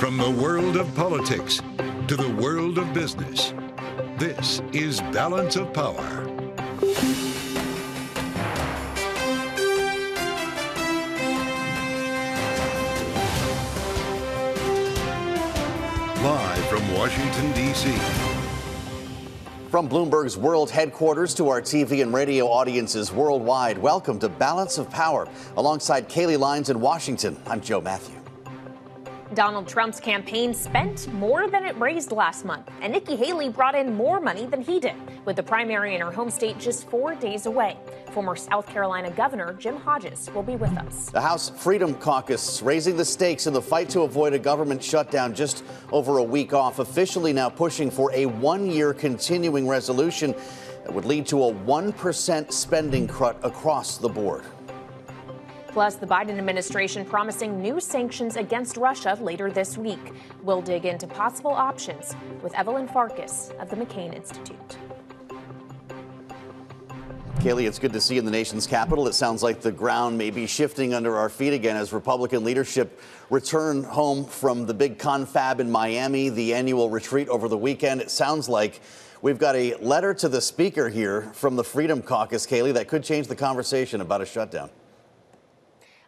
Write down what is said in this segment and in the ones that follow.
From the world of politics to the world of business, this is Balance of Power. Live from Washington, D.C. From Bloomberg's world headquarters to our TV and radio audiences worldwide, welcome to Balance of Power. Alongside Kaylee Lyons in Washington, I'm Joe Matthew. Donald Trump's campaign spent more than it raised last month, and Nikki Haley brought in more money than he did, with the primary in her home state just 4 days away. Former South Carolina Governor Jim Hodges will be with us. The House Freedom Caucus raising the stakes in the fight to avoid a government shutdown just over a week off, officially now pushing for a one-year continuing resolution that would lead to a 1% spending cut across the board. Plus, the Biden administration promising new sanctions against Russia later this week. We'll dig into possible options with Evelyn Farkas of the McCain Institute. Kaylee, it's good to see you in the nation's capital. It sounds like the ground may be shifting under our feet again as Republican leadership return home from the big confab in Miami, the annual retreat over the weekend. It sounds like we've got a letter to the speaker here from the Freedom Caucus, Kaylee, that could change the conversation about a shutdown.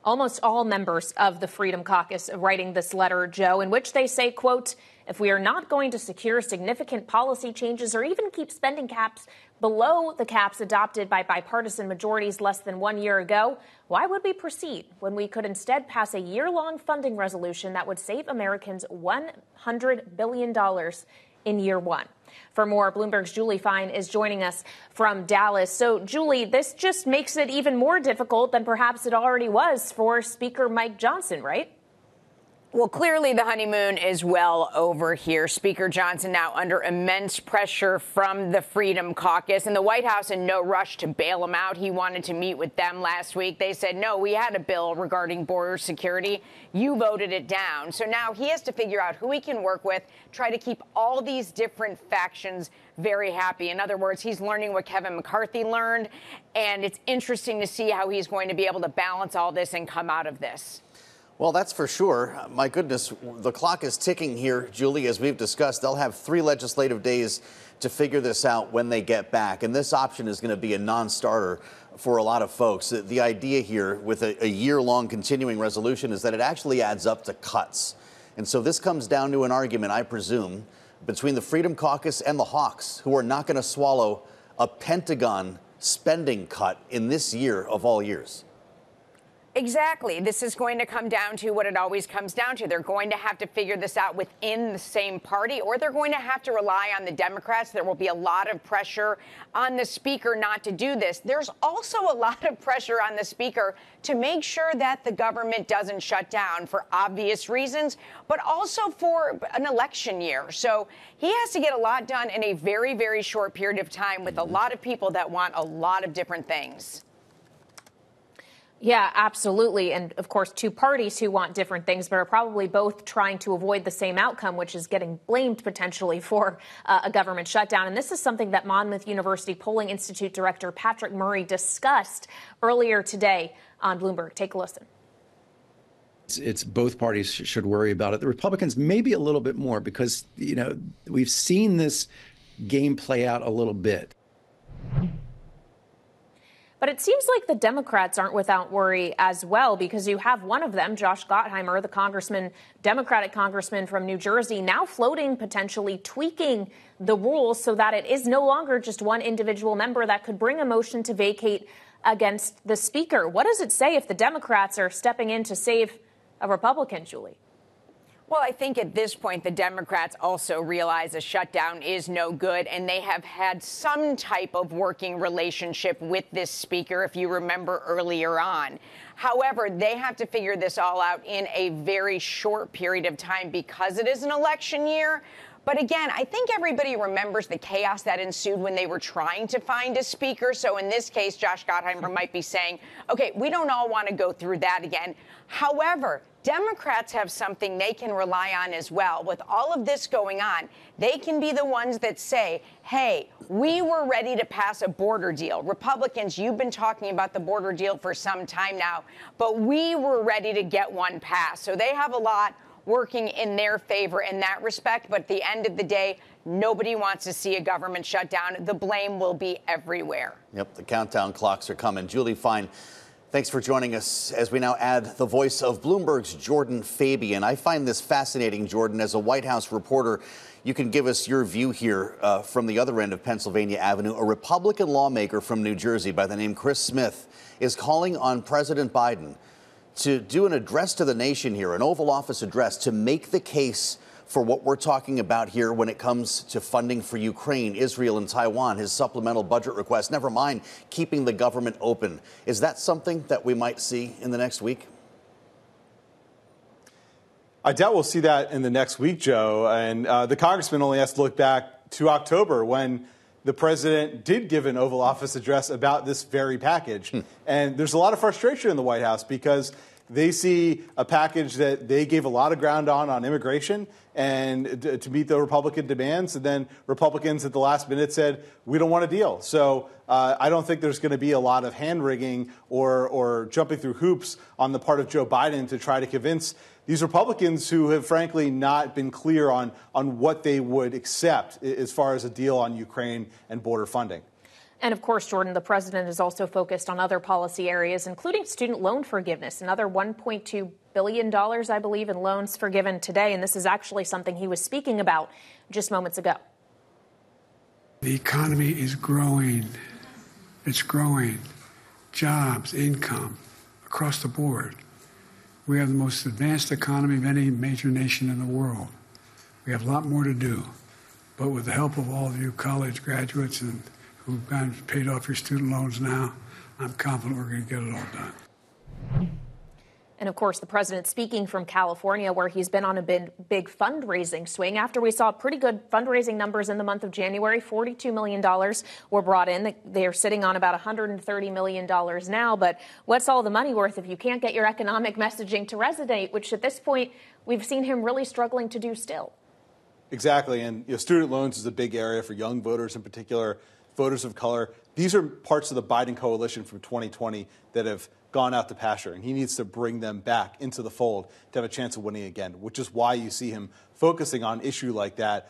Almost all members of the Freedom Caucus writing this letter, Joe, in which they say, quote, if we are not going to secure significant policy changes or even keep spending caps below the caps adopted by bipartisan majorities less than 1 year ago, why would we proceed when we could instead pass a year-long funding resolution that would save Americans $100 billion in year one? For more, Bloomberg's Julie Fine is joining us from Dallas. So, Julie, this just makes it even more difficult than perhaps it already was for Speaker Mike Johnson, right? Well, clearly the honeymoon is well over here. Speaker Johnson now under immense pressure from the Freedom Caucus, and the White House in no rush to bail him out. He wanted to meet with them last week. They said, no, we had a bill regarding border security. You voted it down. So now he has to figure out who he can work with, try to keep all these different factions very happy. In other words, he's learning what Kevin McCarthy learned, and it's interesting to see how he's going to be able to balance all this and come out of this. Well, that's for sure. My goodness, the clock is ticking here, Julie, as we've discussed. They'll have 3 legislative days to figure this out when they get back. And this option is going to be a non-starter for a lot of folks. The idea here with a year-long continuing resolution is that it actually adds up to cuts. And so this comes down to an argument, I presume, between the Freedom Caucus and the Hawks, who are not going to swallow a Pentagon spending cut in this year of all years. Exactly. This is going to come down to what it always comes down to. They're going to have to figure this out within the same party, or they're going to have to rely on the Democrats. There will be a lot of pressure on the speaker not to do this. There's also a lot of pressure on the speaker to make sure that the government doesn't shut down for obvious reasons, but also for an election year. So he has to get a lot done in a very, very short period of time with a lot of people that want a lot of different things. Yeah, absolutely. And of course, 2 parties who want different things, but are probably both trying to avoid the same outcome, which is getting blamed potentially for a government shutdown. And this is something that Monmouth University Polling Institute Director Patrick Murray discussed earlier today on Bloomberg. Take a listen. It's both parties should worry about it. The Republicans maybe a little bit more because, you know, we've seen this game play out a little bit. But it seems like the Democrats aren't without worry as well, because you have one of them, Josh Gottheimer, the Democratic congressman from New Jersey, now floating, potentially tweaking the rules so that it is no longer just one individual member that could bring a motion to vacate against the speaker. What does it say if the Democrats are stepping in to save a Republican, Julie? Well, I think at this point, the Democrats also realize a shutdown is no good, and they have had some type of working relationship with this speaker, if you remember earlier on. However, they have to figure this all out in a very short period of time because it is an election year. But again, I think everybody remembers the chaos that ensued when they were trying to find a speaker. So in this case, Josh Gottheimer might be saying, OK, we don't all want to go through that again. However, Democrats have something they can rely on as well. With all of this going on, they can be the ones that say, hey, we were ready to pass a border deal. Republicans, you've been talking about the border deal for some time now, but we were ready to get one passed. So they have a lot working in their favor in that respect. But at the end of the day, nobody wants to see a government shutdown. The blame will be everywhere. Yep, the countdown clocks are coming. Julie Fine, thanks for joining us as we now add the voice of Bloomberg's Jordan Fabian. I find this fascinating, Jordan, as a White House reporter. You can give us your view here from the other end of Pennsylvania Avenue. A Republican lawmaker from New Jersey by the name Chris Smith is calling on President Biden to do an address to the nation here, an Oval Office address, to make the case for what we're talking about here when it comes to funding for Ukraine, Israel, and Taiwan, his supplemental budget request, never mind keeping the government open. Is that something that we might see in the next week? I doubt we'll see that in the next week, Joe. And the congressman only has to look back to October when the president did give an Oval Office address about this very package. And there's a lot of frustration in the White House because they see a package that they gave a lot of ground on immigration and to meet the Republican demands. And then Republicans at the last minute said, we don't want a deal. So I don't think there's going to be a lot of hand-wringing or jumping through hoops on the part of Joe Biden to try to convince these Republicans who have frankly not been clear on what they would accept as far as a deal on Ukraine and border funding. And of course, Jordan, the president is also focused on other policy areas, including student loan forgiveness, another $1.2 billion, I believe, in loans forgiven today. And this is actually something he was speaking about just moments ago. The economy is growing. It's growing. Jobs, income, across the board. We have the most advanced economy of any major nation in the world. We have a lot more to do. But with the help of all of you college graduates and who've paid off your student loans now, I'm confident we're going to get it all done. And of course, the president speaking from California, where he's been on a big fundraising swing after we saw pretty good fundraising numbers in the month of January. $42 million were brought in. They are sitting on about $130 million now. But what's all the money worth if you can't get your economic messaging to resonate, which at this point we've seen him really struggling to do still? Exactly. And student loans is a big area for young voters in particular, voters of color. These are parts of the Biden coalition from 2020 that have gone out to pasture, and he needs to bring them back into the fold to have a chance of winning again, which is why you see him focusing on an issue like that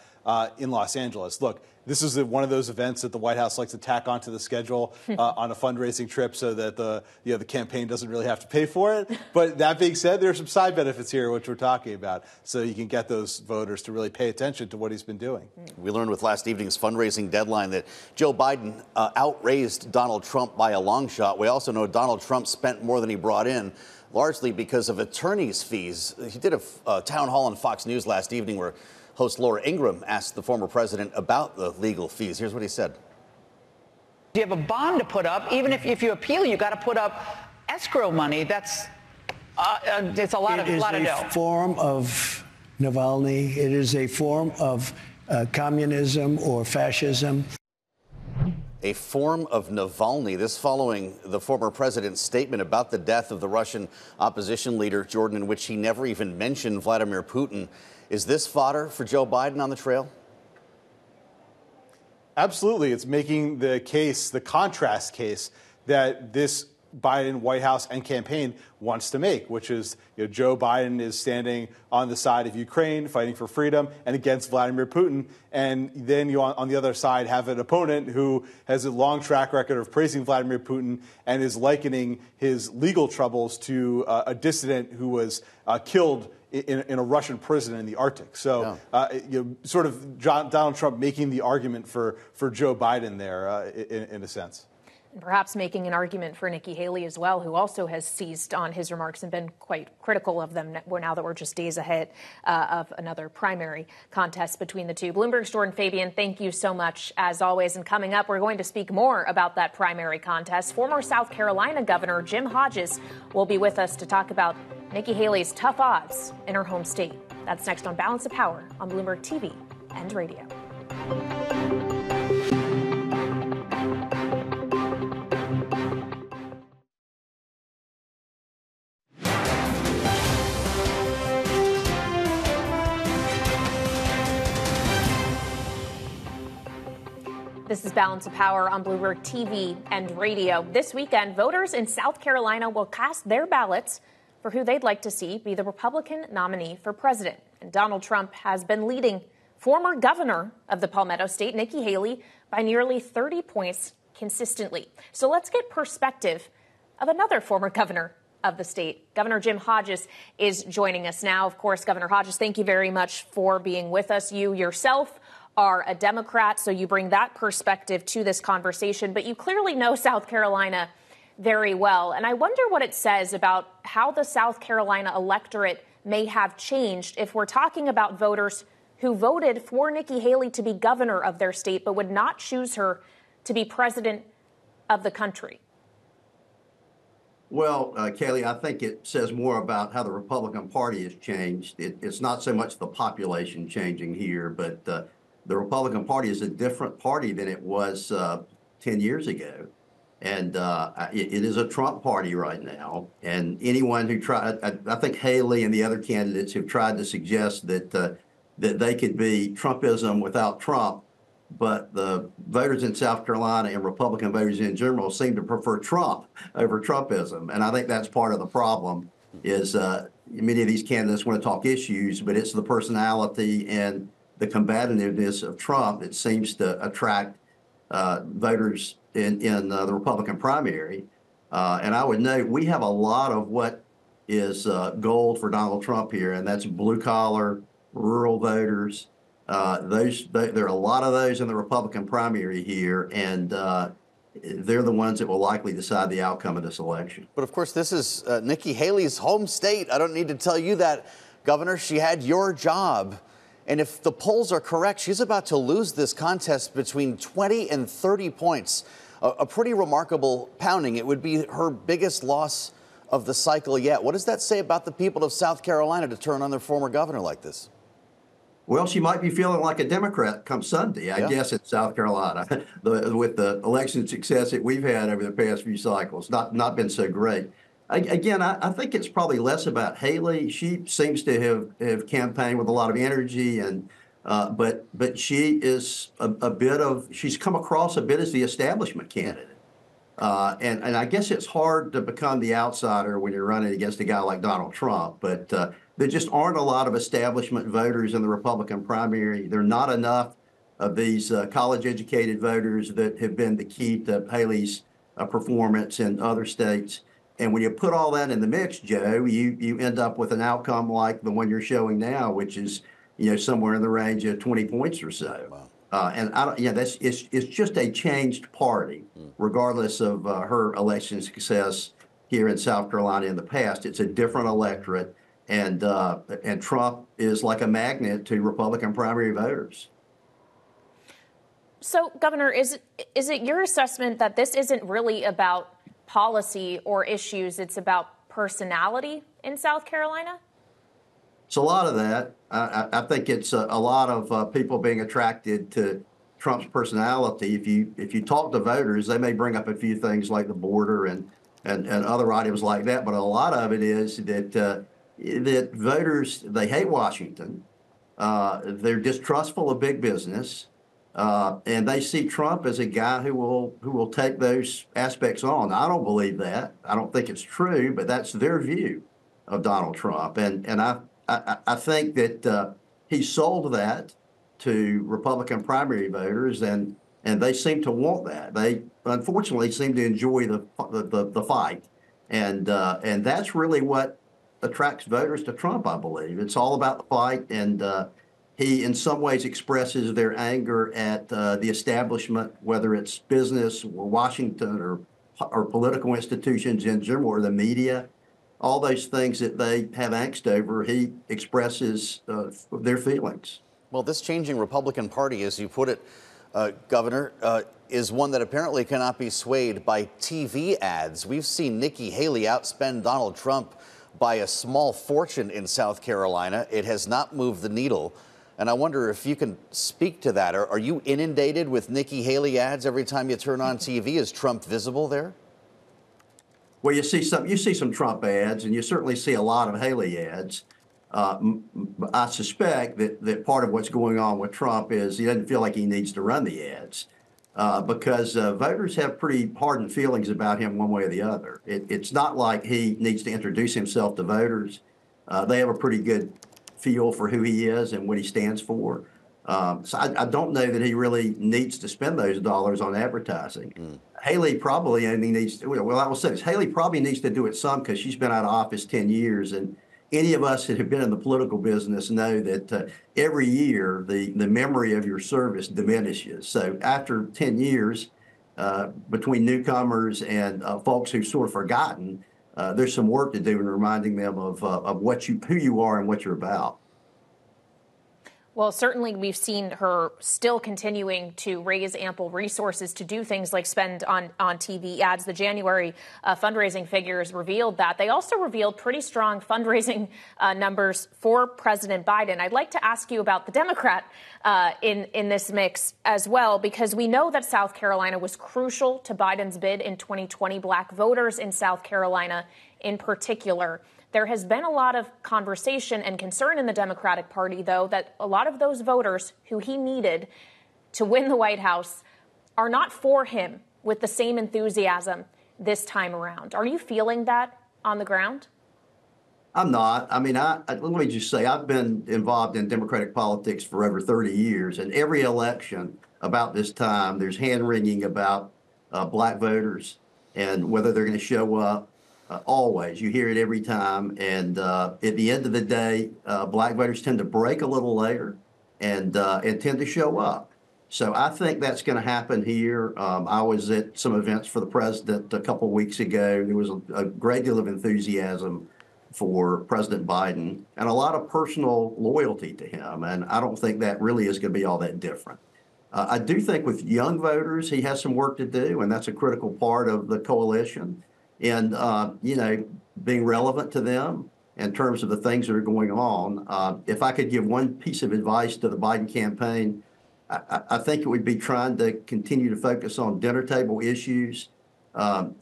in Los Angeles. Look, this is one of those events that the White House likes to tack onto the schedule on a fundraising trip so that the campaign doesn't really have to pay for it. But that being said, there are some side benefits here, which we're talking about, so you can get those voters to really pay attention to what he's been doing. We learned with last evening's fundraising deadline that Joe Biden outraised Donald Trump by a long shot. We also know Donald Trump spent more than he brought in, largely because of attorney's fees. He did a town hall on Fox News last evening where host Laura Ingraham asked the former president about the legal fees. Here's what he said. You have a bond to put up. Even if you appeal, you got to put up escrow money. That's it's a lot of dough. It is a form of Navalny. It is a form of communism or fascism. A form of Navalny. This following the former president's statement about the death of the Russian opposition leader, Jordan, in which he never even mentioned Vladimir Putin. Is this fodder for Joe Biden on the trail? Absolutely. It's making the case, the contrast case, that this Biden White House and campaign wants to make, which is Joe Biden is standing on the side of Ukraine, fighting for freedom, and against Vladimir Putin. And then you on the other side have an opponent who has a long track record of praising Vladimir Putin and is likening his legal troubles to a dissident who was killed in a Russian prison in the Arctic. So sort of Donald Trump making the argument for Joe Biden there in a sense. And perhaps making an argument for Nikki Haley as well, who also has seized on his remarks and been quite critical of them now that we're just days ahead of another primary contest between the two. Bloomberg's Jordan Fabian, thank you so much, as always. And coming up, we're going to speak more about that primary contest. Former South Carolina Governor Jim Hodges will be with us to talk about Nikki Haley's tough odds in her home state. That's next on Balance of Power on Bloomberg TV and radio. This is Balance of Power on Bloomberg TV and radio. This weekend, voters in South Carolina will cast their ballots for who they'd like to see be the Republican nominee for president. And Donald Trump has been leading former governor of the Palmetto State, Nikki Haley, by nearly 30 points consistently. So let's get perspective of another former governor of the state. Governor Jim Hodges is joining us now. Of course, Governor Hodges, thank you very much for being with us. You yourself are a Democrat, so you bring that perspective to this conversation, but you clearly know South Carolina very well. And I wonder what it says about how the South Carolina electorate may have changed if we're talking about voters who voted for Nikki Haley to be governor of their state, but would not choose her to be president of the country. Well, Kaylee, I think it says more about how the Republican Party has changed. It's not so much the population changing here, but the Republican Party is a different party than it was 10 years ago. And it is a Trump party right now. And anyone who tried, I think Haley and the other candidates have tried to suggest that that they could be Trumpism without Trump. But the voters in South Carolina and Republican voters in general seem to prefer Trump over Trumpism. And I think that's part of the problem is many of these candidates want to talk issues, but it's the personality and the combativeness of Trump that seems to attract voters in the Republican primary. And I would note we have a lot of what is gold for Donald Trump here, and that's blue-collar, rural voters. There are a lot of those in the Republican primary here, and they're the ones that will likely decide the outcome of this election. But of course, this is Nikki Haley's home state. I don't need to tell you that, Governor. She had your job. And if the polls are correct, she's about to lose this contest between 20 and 30 points. A pretty remarkable pounding. It would be her biggest loss of the cycle yet. What does that say about the people of South Carolina to turn on their former governor like this? Well, she might be feeling like a Democrat come Sunday, I guess, in South Carolina, with the election success that we've had over the past few cycles. Not been so great. Again, I think it's probably less about Haley. She seems to have campaigned with a lot of energy, and but she is she's come across a bit as the establishment candidate. And I guess it's hard to become the outsider when you're running against a guy like Donald Trump, but there just aren't a lot of establishment voters in the Republican primary. There are not enough of these college-educated voters that have been the key to Haley's performance in other states. And when you put all that in the mix, Joe, you end up with an outcome like the one you're showing now, which is somewhere in the range of 20 points or so. Wow. And it's just a changed party, regardless of her election success here in South Carolina in the past. It's a different electorate, and Trump is like a magnet to Republican primary voters. So, Governor, is it your assessment that this isn't really about policy or issues, it's about personality in South Carolina? It's a lot of that. I think it's a lot of people being attracted to Trump's personality. If you talk to voters, they may bring up a few things like the border and other items like that, but a lot of it is that voters, they hate Washington. They're distrustful of big business. And they see Trump as a guy who will take those aspects on. I don't believe that. I don't think it's true, but that's their view of Donald Trump. And I think that he sold that to Republican primary voters, and they seem to want that. They unfortunately seem to enjoy the fight, and that's really what attracts voters to Trump, I believe. It's all about the fight, and he, in some ways, expresses their anger at the establishment, whether it's business or Washington or political institutions in general, or the media. All those things that they have angst over, he expresses their feelings. Well, this changing Republican Party, as you put it, Governor, is one that apparently cannot be swayed by TV ads. We've seen Nikki Haley outspend Donald Trump by a small fortune in South Carolina. It has not moved the needle. And I wonder if you can speak to that. Are you inundated with Nikki Haley ads every time you turn on TV? Is Trump visible there? Well, you see some Trump ads, and you certainly see a lot of Haley ads. I suspect that part of what's going on with Trump is he doesn't feel like he needs to run the ads. because voters have pretty hardened feelings about him one way or the other. It's not like he needs to introduce himself to voters. They have a pretty good feel for who he is and what he stands for. So I don't know that he really needs to spend those dollars on advertising. Haley probably only needs to, well, I will say this, Haley probably needs to do it some because she's been out of office 10 years. And any of us that have been in the political business know that every year the memory of your service diminishes. So after 10 years, between newcomers and folks who've sort of forgotten, there's some work to do in reminding them of who you are and what you're about. Well, certainly we've seen her still continuing to raise ample resources to do things like spend on TV ads. The January fundraising figures revealed that. They also revealed pretty strong fundraising numbers for President Biden. I'd like to ask you about the Democrat in this mix as well, because we know that South Carolina was crucial to Biden's bid in 2020. Black voters in South Carolina in particular. There has been a lot of conversation and concern in the Democratic Party, though, that a lot of those voters who he needed to win the White House are not for him with the same enthusiasm this time around. Are you feeling that on the ground? I'm not. I mean, let me just say, I've been involved in Democratic politics for over 30 years, and every election about this time, there's hand-wringing about black voters and whether they're going to show up. Always. You hear it every time. And at the end of the day, black voters tend to break a little later and tend to show up. So I think that's going to happen here. I was at some events for the president a couple of weeks ago. There was a great deal of enthusiasm for President Biden and a lot of personal loyalty to him. And I don't think that really is going to be all that different. I do think with young voters, he has some work to do, and that's a critical part of the coalition. And, being relevant to them in terms of the things that are going on. If I could give one piece of advice to the Biden campaign, I think it would be trying to continue to focus on dinner table issues.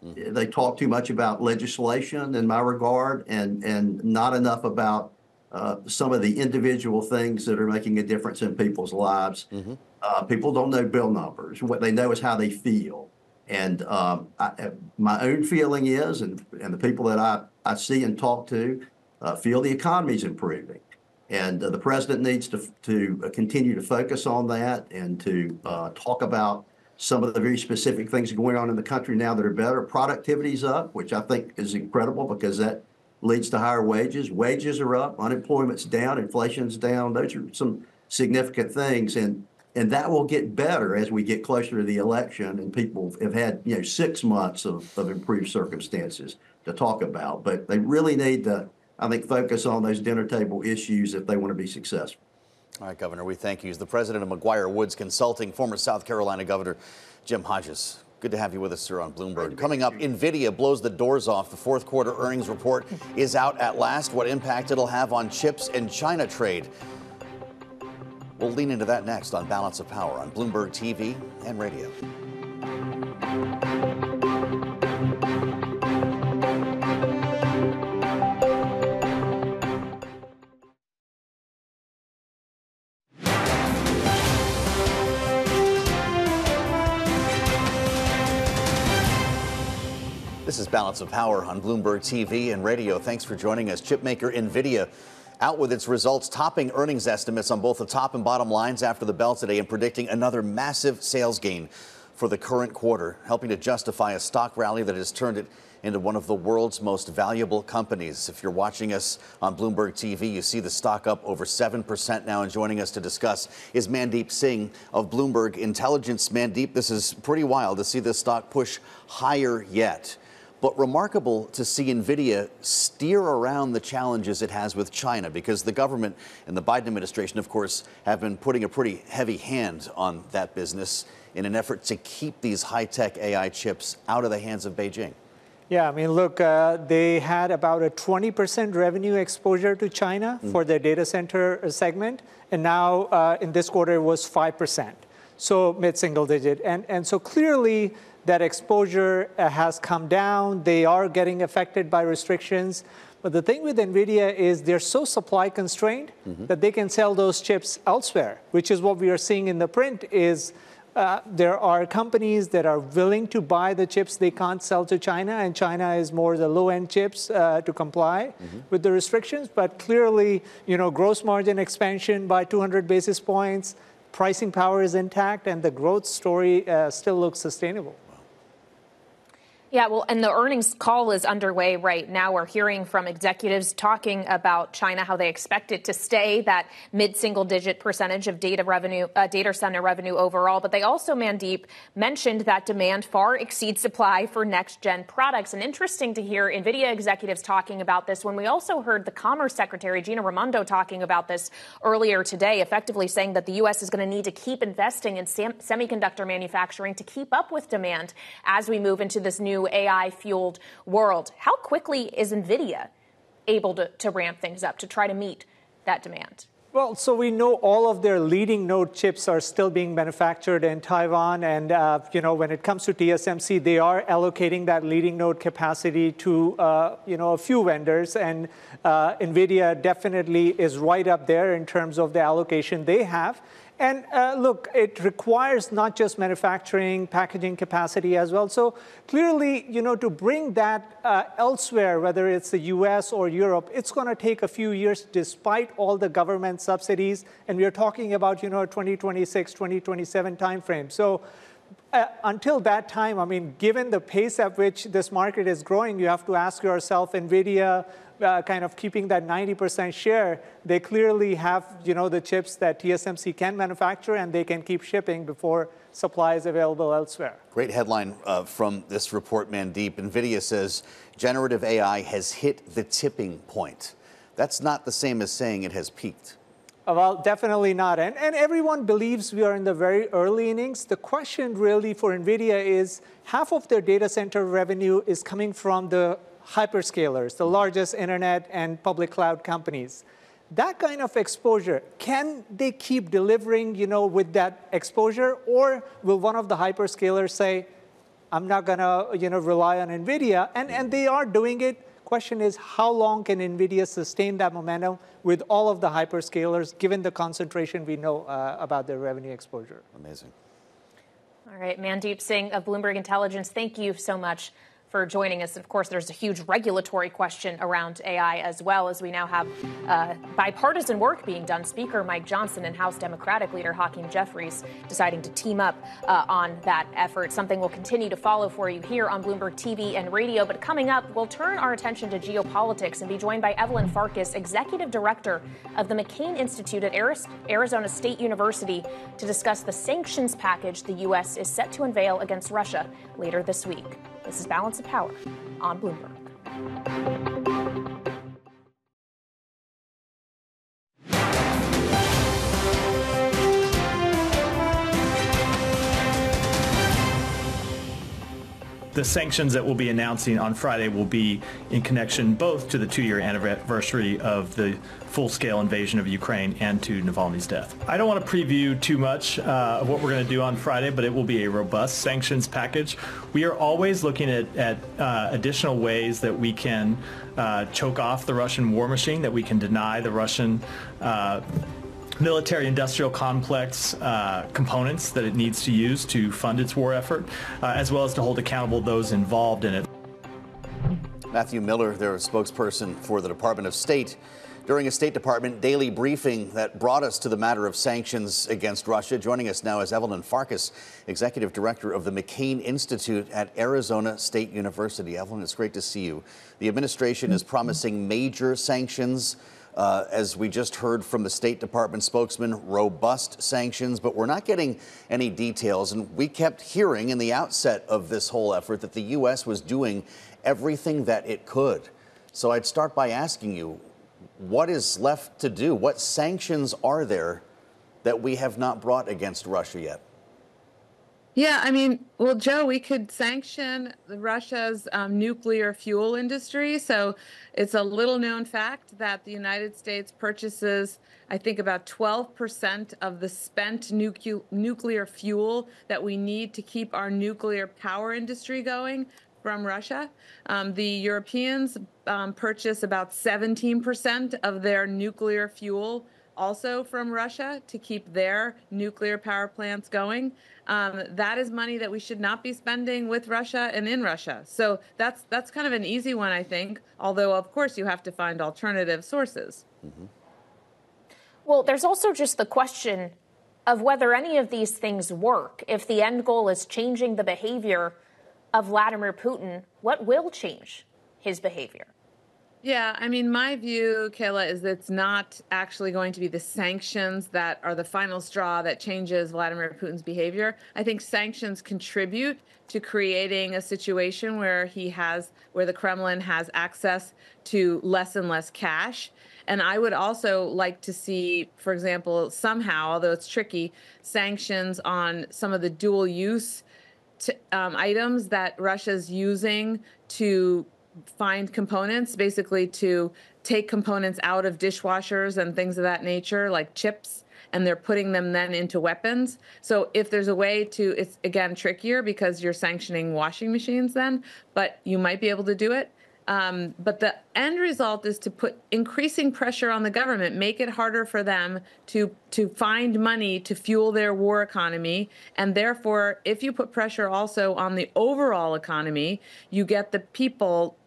They talk too much about legislation in my regard and not enough about some of the individual things that are making a difference in people's lives. People don't know bill numbers. What they know is how they feel. And my own feeling is, and the people that I see and talk to feel the economy is improving. And the president needs to continue to focus on that and to talk about some of the very specific things going on in the country now that are better. Productivity's up, which I think is incredible because that leads to higher wages. Wages are up, unemployment's down, inflation's down. Those are some significant things. And that will get better as we get closer to the election and people have had, 6 months of improved circumstances to talk about. But they really need to, I think, focus on those dinner table issues if they want to be successful. All right, Governor, we thank you. He's the president of McGuire Woods Consulting, former South Carolina Governor Jim Hodges. Good to have you with us, sir, on Bloomberg. Coming up, NVIDIA blows the doors off. The fourth quarter earnings report is out at last. What impact it'll have on chips and China trade. We'll lean into that next on Balance of Power on Bloomberg TV and radio. This is Balance of Power on Bloomberg TV and radio. Thanks for joining us. Chipmaker NVIDIA out with its results, topping earnings estimates on both the top and bottom lines after the bell today and predicting another massive sales gain for the current quarter, helping to justify a stock rally that has turned it into one of the world's most valuable companies. If you're watching us on Bloomberg TV, you see the stock up over 7% now. And joining us to discuss is Mandeep Singh of Bloomberg Intelligence. Mandeep, this is pretty wild to see this stock push higher yet. But remarkable to see NVIDIA steer around the challenges it has with China, because the government and the Biden administration, of course, have been putting a pretty heavy hand on that business in an effort to keep these high-tech AI chips out of the hands of Beijing. Yeah, I mean, look, they had about a 20% revenue exposure to China for their data center segment. And now in this quarter, it was 5%. So mid-single digit. And so clearly, that exposure has come down. They are getting affected by restrictions. But the thing with NVIDIA is they're so supply constrained that they can sell those chips elsewhere, which is what we are seeing in the print is there are companies that are willing to buy the chips they can't sell to China, and China is more the low-end chips to comply with the restrictions. But clearly, gross margin expansion by 200 basis points, pricing power is intact, and the growth story still looks sustainable. Yeah, well, and the earnings call is underway right now. We're hearing from executives talking about China, how they expect it to stay that mid-single-digit percentage of data center revenue overall. But they also, Mandeep, mentioned that demand far exceeds supply for next-gen products. And interesting to hear NVIDIA executives talking about this when we also heard the Commerce Secretary, Gina Raimondo, talking about this earlier today, effectively saying that the U.S. is going to need to keep investing in semiconductor manufacturing to keep up with demand as we move into this new AI-fueled world. How quickly is NVIDIA able to ramp things up to try to meet that demand? Well, so we know all of their leading node chips are still being manufactured in Taiwan. And, when it comes to TSMC, they are allocating that leading node capacity to, a few vendors. And NVIDIA definitely is right up there in terms of the allocation they have. And look, it requires not just manufacturing, packaging capacity as well. So clearly, to bring that elsewhere, whether it's the US or Europe, it's going to take a few years despite all the government subsidies. And we're talking about, 2026, 2027 timeframe. So until that time, I mean, given the pace at which this market is growing, you have to ask yourself, NVIDIA, kind of keeping that 90% share, they clearly have, the chips that TSMC can manufacture, and they can keep shipping before supply is available elsewhere. Great headline from this report, Mandeep. NVIDIA says generative AI has hit the tipping point. That's not the same as saying it has peaked. Well, definitely not. And everyone believes we are in the very early innings. The question really for NVIDIA is half of their data center revenue is coming from the hyperscalers, the largest internet and public cloud companies. That kind of exposure, can they keep delivering, with that exposure? Or will one of the hyperscalers say, I'm not going to, rely on NVIDIA? And they are doing it. Question is, how long can NVIDIA sustain that momentum with all of the hyperscalers, given the concentration we know about their revenue exposure? Amazing. All right, Mandeep Singh of Bloomberg Intelligence, thank you so much for joining us. Of course, there's a huge regulatory question around AI as well, as we now have bipartisan work being done. Speaker Mike Johnson and House Democratic leader Hakeem Jeffries deciding to team up on that effort, something we'll continue to follow for you here on Bloomberg TV and radio. But coming up, we'll turn our attention to geopolitics and be joined by Evelyn Farkas, executive director of the McCain Institute at Arizona State University, to discuss the sanctions package the U.S. is set to unveil against Russia later this week. This is Balance of Power on Bloomberg. The sanctions that we'll be announcing on Friday will be in connection both to the 2-year anniversary of the full-scale invasion of Ukraine and to Navalny's death. I don't want to preview too much of what we're going to do on Friday, but it will be a robust sanctions package. We are always looking at additional ways that we can choke off the Russian war machine, that we can deny the Russian military-industrial complex components that it needs to use to fund its war effort, as well as to hold accountable those involved in it. Matthew Miller, their spokesperson for the Department of State, during a State Department daily briefing that brought us to the matter of sanctions against Russia. Joining us now is Evelyn Farkas, executive director of the McCain Institute at Arizona State University. Evelyn, it's great to see you. The administration is promising major sanctions. As we just heard from the State Department spokesman, robust sanctions, but we're not getting any details. And we kept hearing in the outset of this whole effort that the U.S. was doing everything that it could. So I'd start by asking you, what is left to do? What sanctions are there that we have not brought against Russia yet? Yeah, I mean, well, Joe, we could sanction Russia's nuclear fuel industry. So it's a little known fact that the United States purchases, I think, about 12% of the spent nuclear fuel that we need to keep our nuclear power industry going from Russia. The Europeans purchase about 17% of their nuclear fuel also from Russia to keep their nuclear power plants going. That is money that we should not be spending with Russia and in Russia. So that's kind of an easy one, I think, although, of course, you have to find alternative sources. Mm-hmm. Well, there's also just the question of whether any of these things work. If the end goal is changing the behavior of Vladimir Putin, what will change his behavior? Yeah, I mean, my view, Kayla, is that it's not actually going to be the sanctions that are the final straw that changes Vladimir Putin's behavior. I think sanctions contribute to creating a situation where the Kremlin has access to less and less cash. And I would also like to see, for example, somehow, although it's tricky, sanctions on some of the dual use items that Russia's using to find components, basically to take components out of dishwashers and things of that nature, like chips, and they're putting them then into weapons. So if there's a way to, it's again trickier because you're sanctioning washing machines then, but you might be able to do it. But the end result is to put increasing pressure on the government, make it harder for them to find money to fuel their war economy. And therefore, if you put pressure also on the overall economy, you get the people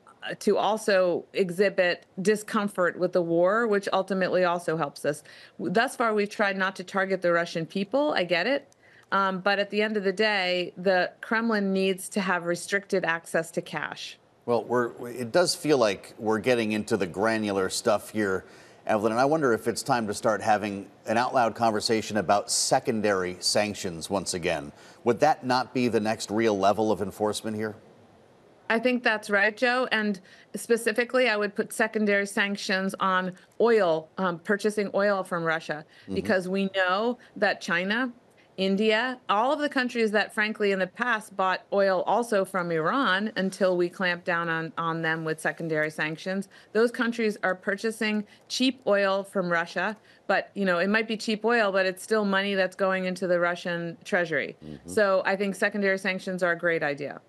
to also exhibit discomfort with the war, which ultimately also helps us. Thus far, we've tried not to target the Russian people. I get it. But at the end of the day, the Kremlin needs to have restricted access to cash. Well, it does feel like we're getting into the granular stuff here, Evelyn, and I wonder if it's time to start having an out-loud conversation about secondary sanctions once again. Would that not be the next real level of enforcement here? I think that's right, Joe. And specifically, I would put secondary sanctions on oil, purchasing oil from Russia, because we know that China, India, all of the countries that, frankly, in the past bought oil also from Iran until we clamped down on them with secondary sanctions. Those countries are purchasing cheap oil from Russia. But, you know, it might be cheap oil, but it's still money that's going into the Russian treasury. So I think secondary sanctions are a great idea.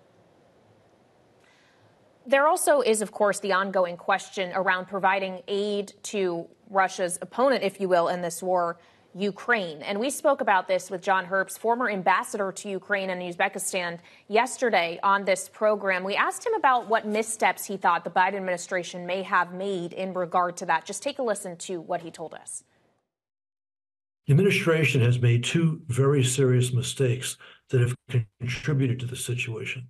There also is, of course, the ongoing question around providing aid to Russia's opponent, if you will, in this war, Ukraine. And we spoke about this with John Herbst, former ambassador to Ukraine and Uzbekistan, yesterday on this program. We asked him about what missteps he thought the Biden administration may have made in regard to that. Just take a listen to what he told us. The administration has made two very serious mistakes that have contributed to the situation.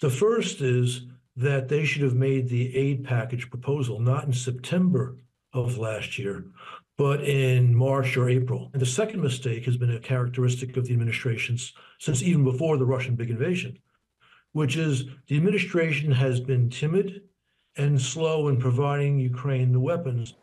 The first is that they should have made the aid package proposal not in September of last year, but in March or April. And the second mistake has been a characteristic of the administrations since even before the Russian big invasion, which is the administration has been timid and slow in providing Ukraine the weapons.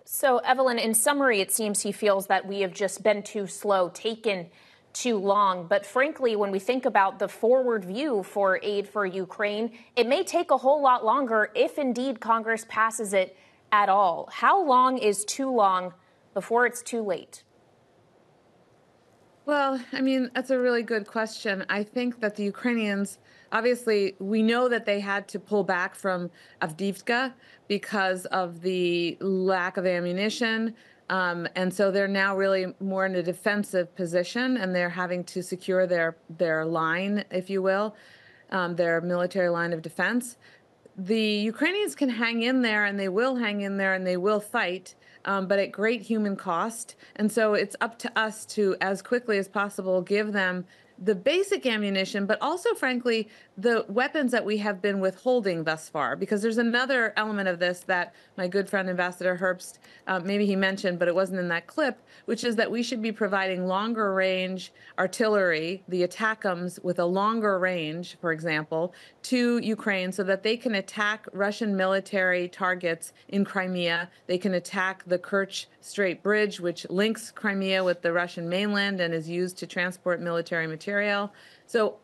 So, Evelyn, in summary, it seems he feels that we have just been too slow, taken too long. But frankly, when we think about the forward view for aid for Ukraine, it may take a whole lot longer if indeed Congress passes it at all. How long is too long before it's too late? Well, I mean, that's a really good question. I think that the Ukrainians, obviously, we know that they had to pull back from Avdiivka because of the lack of ammunition. And so they're now really more in a defensive position, and they're having to secure their line, if you will, their military line of defense. The Ukrainians can hang in there, and they will hang in there, and they will fight, but at great human cost. And so it's up to us to, as quickly as possible, give them the basic ammunition, but also, frankly, the weapons that we have been withholding thus far. Because there's another element of this that my good friend Ambassador Herbst, maybe he mentioned, but it wasn't in that clip, which is that we should be providing longer range artillery, the ATACMS with a longer range, for example, to Ukraine so that they can attack Russian military targets in Crimea. They can attack the Kerch Strait Bridge, which links Crimea with the Russian mainland and is used to transport military material. So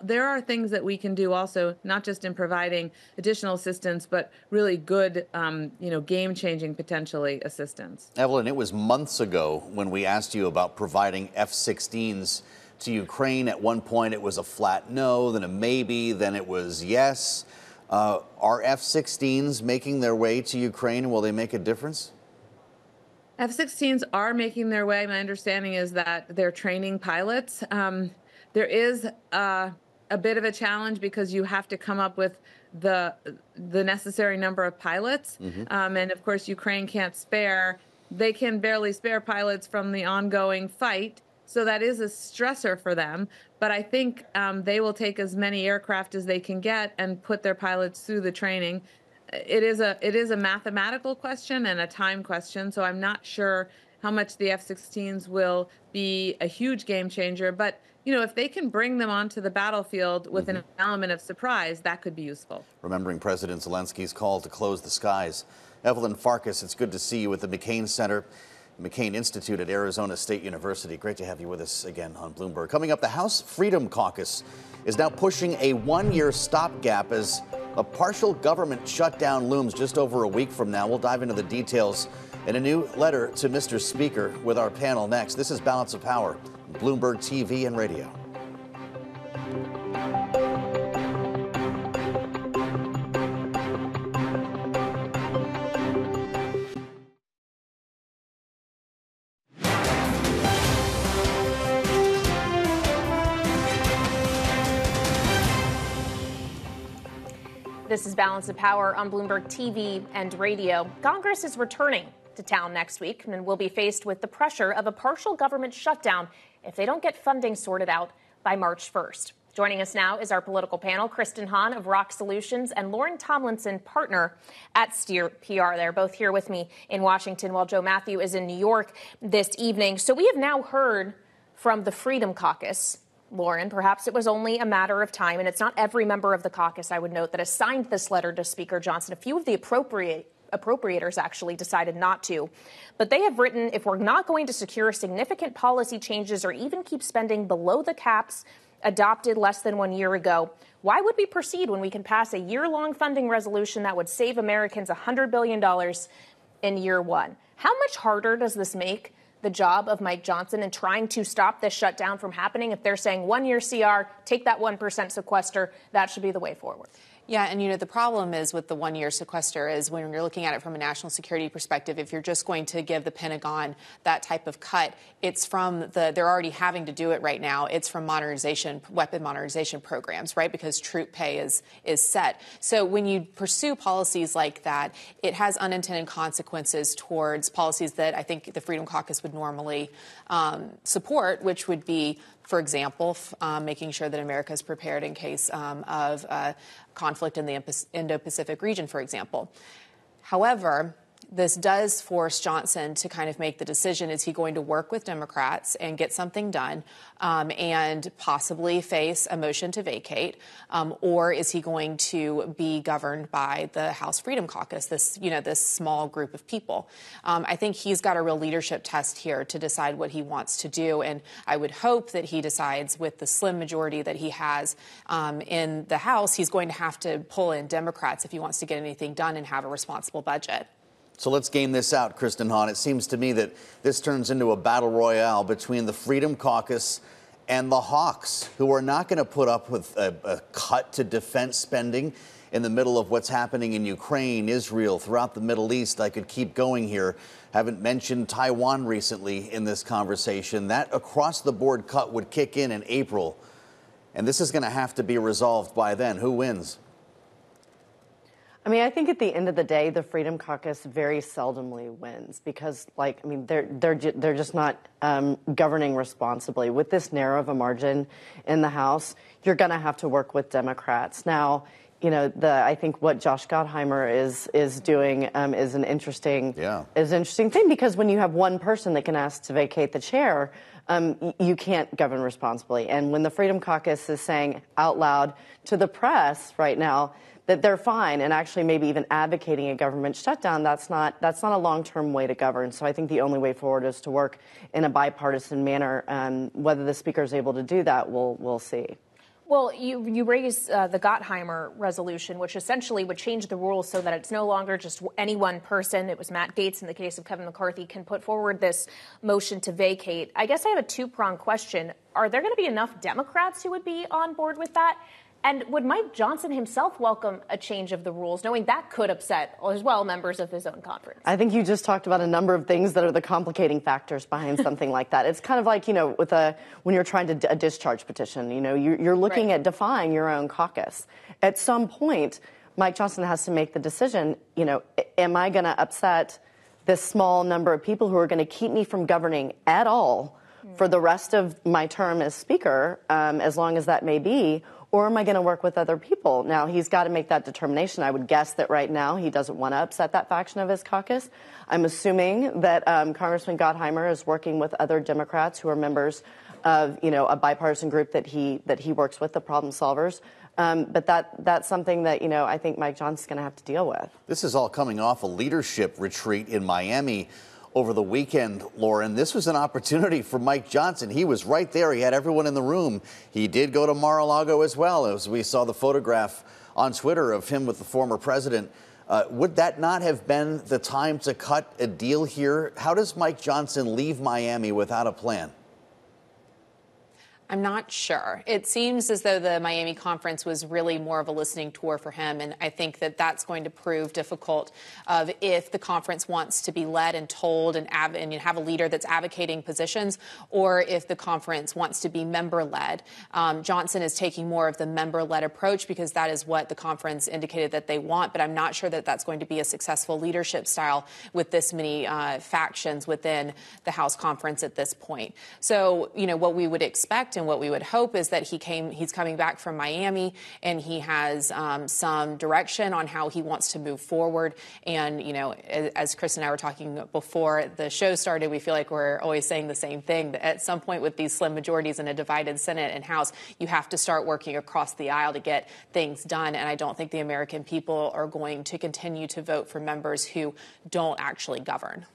there are things that we can do also, not just in providing additional assistance, but really good, game-changing, potentially, assistance. Evelyn, it was months ago when we asked you about providing F-16s to Ukraine. At one point, it was a flat no, then a maybe, then it was yes. Are F-16s making their way to Ukraine, and will they make a difference? F-16s are making their way. My understanding is that they're training pilots. There is a bit of a challenge because you have to come up with the necessary number of pilots. And of course, Ukraine can't spare. They can barely spare pilots from the ongoing fight. So that is a stressor for them. But I think they will take as many aircraft as they can get and put their pilots through the training. It is a mathematical question and a time question. So I'm not sure how much the F-16s will be a huge game changer. But, you know, if they can bring them onto the battlefield with an element of surprise, that could be useful. Remembering President Zelensky's call to close the skies. Evelyn Farkas, it's good to see you at the McCain McCain Institute at Arizona State University. Great to have you with us again on Bloomberg. Coming up, the House Freedom Caucus is now pushing a one-year stopgap as a partial government shutdown looms just over a week from now. We'll dive into the details in a new letter to Mr. Speaker with our panel next. This is Balance of Power, Bloomberg TV and radio. This is Balance of Power on Bloomberg TV and radio. Congress is returning to town next week and will be faced with the pressure of a partial government shutdown if they don't get funding sorted out by March 1st. Joining us now is our political panel, Kristen Hahn of Rock Solutions and Lauren Tomlinson, partner at Steer PR. They're both here with me in Washington while Joe Matthew is in New York this evening. So we have now heard from the Freedom Caucus. Lauren, perhaps it was only a matter of time, and it's not every member of the caucus, I would note, that has signed this letter to Speaker Johnson. A few of the appropriators actually decided not to. But they have written, if we're not going to secure significant policy changes or even keep spending below the caps adopted less than 1 year ago, why would we proceed when we can pass a year-long funding resolution that would save Americans $100 billion in year one? How much harder does this make the job of Mike Johnson in trying to stop this shutdown from happening if they're saying 1 year CR, take that 1% sequester, that should be the way forward? Yeah, and, you know, the problem is with the 1 year sequester is when you're looking at it from a national security perspective, if you're just going to give the Pentagon that type of cut, it's from they're already having to do it right now. It's from weapon modernization programs, right? Because troop pay is set. So when you pursue policies like that, it has unintended consequences towards policies that I think the Freedom Caucus would normally support, which would be, for example, making sure that America is prepared in case of conflict in the Indo-Pacific region, for example. However, this does force Johnson to kind of make the decision, is he going to work with Democrats and get something done and possibly face a motion to vacate, or is he going to be governed by the House Freedom Caucus, this small group of people? I think he's got a real leadership test here to decide what he wants to do, and I would hope that he decides with the slim majority that he has in the House, he's going to have to pull in Democrats if he wants to get anything done and have a responsible budget. So let's game this out, Kristen Hahn. It seems to me that this turns into a battle royale between the Freedom Caucus and the hawks, who are not going to put up with a cut to defense spending in the middle of what's happening in Ukraine, Israel, throughout the Middle East. I could keep going here. Haven't mentioned Taiwan recently in this conversation. That across-the-board cut would kick in April, and this is going to have to be resolved by then. Who wins? I mean, I think at the end of the day, the Freedom Caucus very seldomly wins because, they're just not governing responsibly. With this narrow of a margin in the House, you're going to have to work with Democrats. Now, you know, I think what Josh Gottheimer is doing is an interesting thing, because when you have one person that can ask to vacate the chair, you can't govern responsibly. And when the Freedom Caucus is saying out loud to the press right now that they're fine and actually maybe even advocating a government shutdown, that's not a long-term way to govern. So I think the only way forward is to work in a bipartisan manner. Whether the speaker is able to do that, we'll see. Well, you raised the Gottheimer resolution, which essentially would change the rules so that it's no longer just any one person. It was Matt Gaetz in the case of Kevin McCarthy can put forward this motion to vacate. I guess I have a two-pronged question. Are there going to be enough Democrats who would be on board with that? And would Mike Johnson himself welcome a change of the rules, knowing that could upset as well members of his own conference? I think you just talked about a number of things that are the complicating factors behind something like that. It's kind of like, with when you're trying to a discharge petition, you're looking at defying your own caucus. At some point, Mike Johnson has to make the decision, am I going to upset this small number of people who are going to keep me from governing at all for the rest of my term as Speaker, as long as that may be, or am I going to work with other people? Now, he's got to make that determination. I would guess that right now he doesn't want to upset that faction of his caucus. I'm assuming that Congressman Gottheimer is working with other Democrats who are members of, a bipartisan group that he works with, the Problem Solvers. But that's something that, I think Mike Johnson's going to have to deal with. This is all coming off a leadership retreat in Miami over the weekend, Lauren. This was an opportunity for Mike Johnson. He was right there. He had everyone in the room. He did go to Mar-a-Lago as well, as we saw the photograph on Twitter of him with the former president. Would that not have been the time to cut a deal here? How does Mike Johnson leave Miami without a plan? I'm not sure. It seems as though the Miami conference was really more of a listening tour for him, and I think that that's going to prove difficult if the conference wants to be led and told and have a leader that's advocating positions, or if the conference wants to be member-led. Johnson is taking more of the member-led approach because that is what the conference indicated that they want, but I'm not sure that that's going to be a successful leadership style with this many factions within the House conference at this point. So, what we would expect and what we would hope is that he's coming back from Miami and he has some direction on how he wants to move forward. And, as Chris and I were talking before the show started, we feel like we're always saying the same thing. That at some point with these slim majorities in a divided Senate and House, you have to start working across the aisle to get things done. And I don't think the American people are going to continue to vote for members who don't actually govern.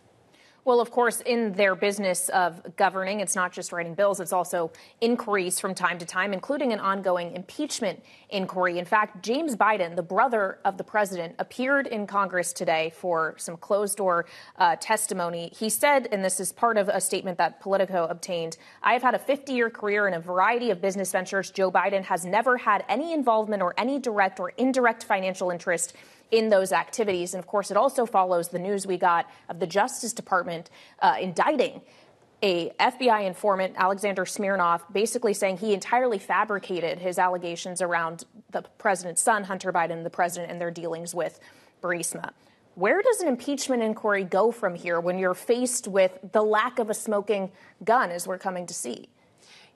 Well, of course, in their business of governing, it's not just writing bills, it's also inquiries from time to time, including an ongoing impeachment inquiry. In fact, James Biden, the brother of the president, appeared in Congress today for some closed-door testimony. He said, and this is part of a statement that Politico obtained, "I have had a 50-year career in a variety of business ventures. Joe Biden has never had any involvement or any direct or indirect financial interest in those activities." And of course, it also follows the news we got of the Justice Department indicting a FBI informant, Alexander Smirnov, basically saying he entirely fabricated his allegations around the president's son, Hunter Biden, the president, and their dealings with Burisma. Where does an impeachment inquiry go from here when you're faced with the lack of a smoking gun, as we're coming to see?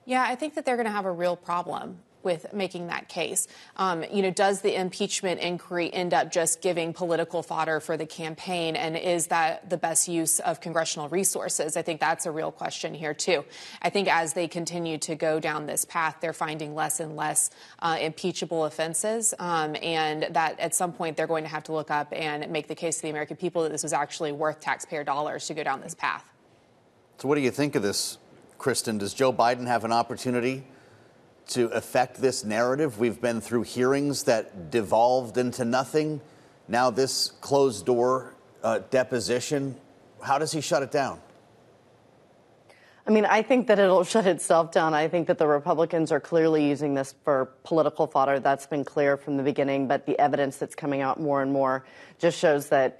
Yeah, I think that they're going to have a real problem with making that case. Does the impeachment inquiry end up just giving political fodder for the campaign? And is that the best use of congressional resources? I think that's a real question here, too. I think as they continue to go down this path, they're finding less and less impeachable offenses. And that at some point they're going to have to look up and make the case to the American people that this was actually worth taxpayer dollars to go down this path. So what do you think of this, Kristen? Does Joe Biden have an opportunity to affect this narrative? We've been through hearings that devolved into nothing. Now this closed door deposition. How does he shut it down? I mean, I think that it'll shut itself down. I think that the Republicans are clearly using this for political fodder. That's been clear from the beginning. But the evidence that's coming out more and more just shows that,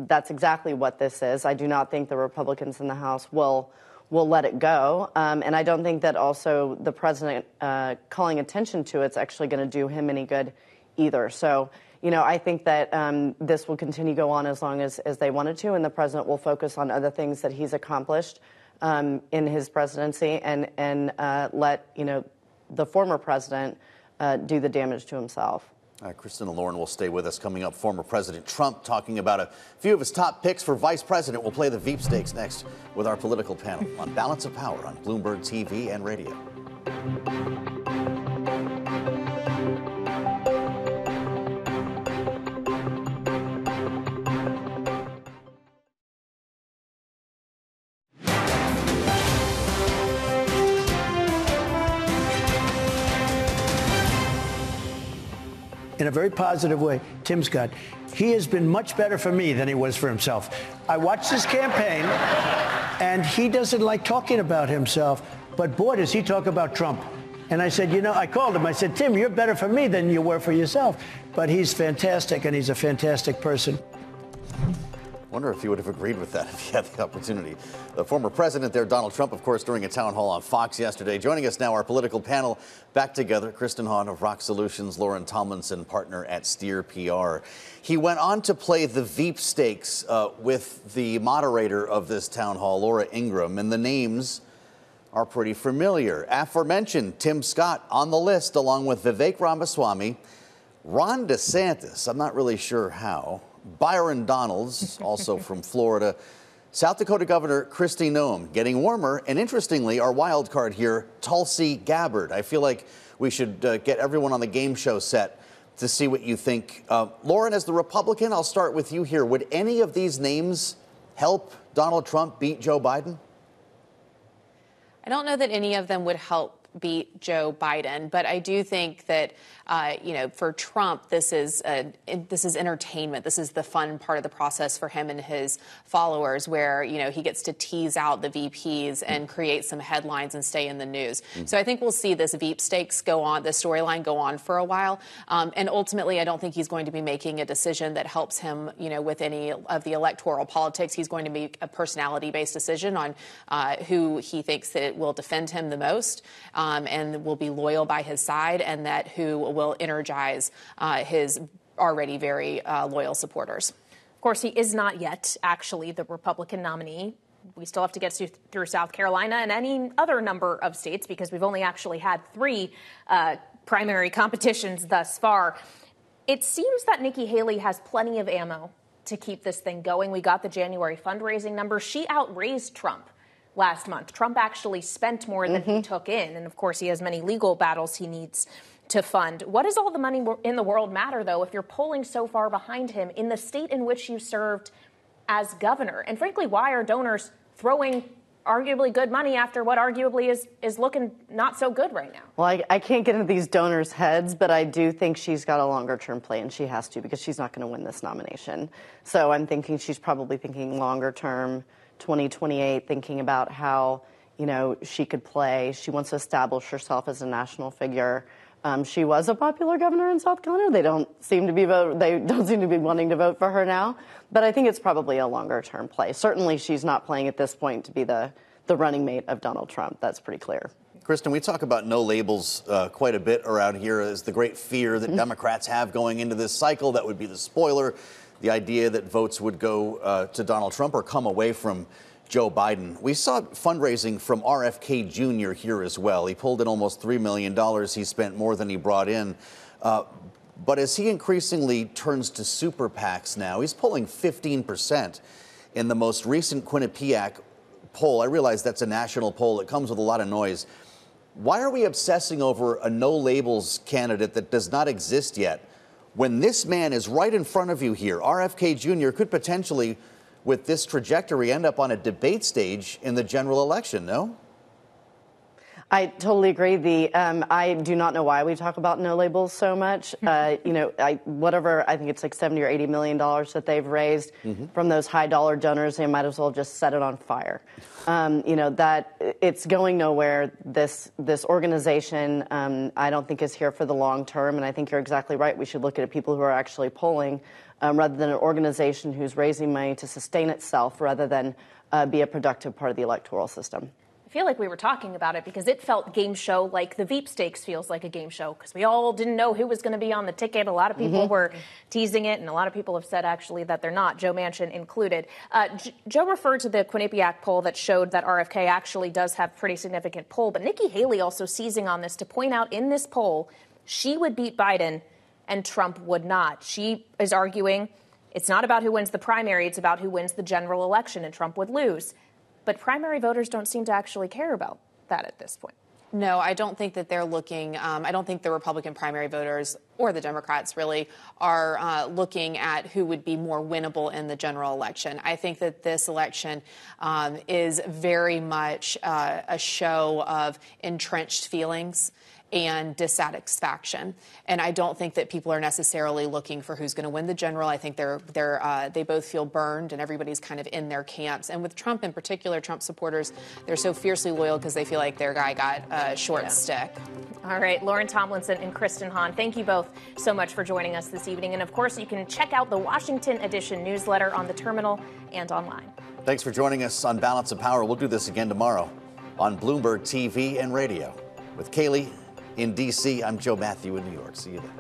that's exactly what this is. I do not think the Republicans in the House will let it go. And I don't think that also the president calling attention to it's actually going to do him any good either. So, I think that this will continue to go on as long as they wanted to, and the president will focus on other things that he's accomplished in his presidency and let, the former president do the damage to himself. All right, Kristen and Lauren will stay with us. Coming up, former President Trump talking about a few of his top picks for vice president. We'll play the Veep Stakes next with our political panel on Balance of Power on Bloomberg TV and radio. In a very positive way, Tim Scott, he has been much better for me than he was for himself. I watched his campaign, and he doesn't like talking about himself, but boy, does he talk about Trump. And I said, you know, I called him. I said, Tim, you're better for me than you were for yourself. But he's fantastic, and he's a fantastic person. Wonder if he would have agreed with that if he had the opportunity. The former president there, Donald Trump, of course, during a town hall on Fox yesterday. Joining us now, our political panel back together, Kristen Hahn of Rock Solutions, Lauren Tomlinson, partner at Steer PR. He went on to play the Veep stakes with the moderator of this town hall, Laura Ingraham, and the names are pretty familiar. Aforementioned Tim Scott on the list, along with Vivek Ramaswamy, Ron DeSantis, I'm not really sure how, Byron Donalds, also from Florida, South Dakota Governor Kristi Noem, getting warmer, and interestingly, our wild card here, Tulsi Gabbard. I feel like we should get everyone on the game show set to see what you think. Lauren, as the Republican, I'll start with you here. Would any of these names help Donald Trump beat Joe Biden? I don't know that any of them would help beat Joe Biden, but I do think that for Trump, this is entertainment. This is the fun part of the process for him and his followers, where he gets to tease out the VPs and create some headlines and stay in the news. So I think we'll see this Veep stakes go on, the storyline go on for a while, and ultimately, I don't think he's going to be making a decision that helps him, with any of the electoral politics. He's going to make a personality-based decision on who he thinks that will defend him the most. And will be loyal by his side, and that who will energize his already very loyal supporters. Of course, he is not yet actually the Republican nominee. We still have to get through South Carolina and any other number of states, because we've only actually had 3 primary competitions thus far. It seems that Nikki Haley has plenty of ammo to keep this thing going. We got the January fundraising number. She outraised Trump last month. Trump actually spent more than he took in. And of course, he has many legal battles he needs to fund. What does all the money in the world matter, though, if you're polling so far behind him in the state in which you served as governor? And frankly, why are donors throwing arguably good money after what arguably is looking not so good right now? Well, I can't get into these donors' heads, but I do think she's got a longer-term play, and she has to, because she's not going to win this nomination. So I'm thinking she's probably thinking longer-term, 2028, thinking about how, she could play. She wants to establish herself as a national figure. She was a popular governor in South Carolina. They don't seem to be wanting to vote for her now. But I think it's probably a longer-term play. Certainly, she's not playing at this point to be the running mate of Donald Trump. That's pretty clear. Kristen, we talk about no labels quite a bit around here as the great fear that Democrats have going into this cycle. That would be the spoiler. The idea that votes would go to Donald Trump or come away from Joe Biden. We saw fundraising from RFK Jr. here as well. He pulled in almost $3 million. He spent more than he brought in. But as he increasingly turns to super PACs now, he's pulling 15% in the most recent Quinnipiac poll. I realize that's a national poll. It comes with a lot of noise. Why are we obsessing over a no labels candidate that does not exist yet, when this man is right in front of you here? RFK Jr. could potentially, with this trajectory, end up on a debate stage in the general election, no? I totally agree. I do not know why we talk about no labels so much. I think it's like $70 or $80 million that they've raised from those high dollar donors. They might as well just set it on fire. That it's going nowhere. This organization, I don't think is here for the long term. And I think you're exactly right. We should look at people who are actually polling rather than an organization who's raising money to sustain itself rather than be a productive part of the electoral system. I feel like we were talking about it because it felt game show like the Veep stakes feels like a game show, because we all didn't know who was going to be on the ticket. A lot of people were teasing it, and a lot of people have said actually that they're not, Joe Manchin included. Joe referred to the Quinnipiac poll that showed that RFK actually does have pretty significant pull, but Nikki Haley also seizing on this to point out in this poll she would beat Biden and Trump would not. She is arguing it's not about who wins the primary, it's about who wins the general election, and Trump would lose. But primary voters don't seem to actually care about that at this point. No, I don't think that they're looking. I don't think the Republican primary voters or the Democrats really, are looking at who would be more winnable in the general election. I think that this election is very much a show of entrenched feelings and dissatisfaction. And I don't think that people are necessarily looking for who's going to win the general. I think they both feel burned, and everybody's kind of in their camps. And with Trump in particular, Trump supporters, they're so fiercely loyal because they feel like their guy got a short stick. All right, Lauren Tomlinson and Kristen Hahn, thank you both so much for joining us this evening. And of course, you can check out the Washington edition newsletter on the terminal and online. Thanks for joining us on Balance of Power. We'll do this again tomorrow on Bloomberg TV and radio. With Kaylee in D.C., I'm Joe Matthew in New York. See you then.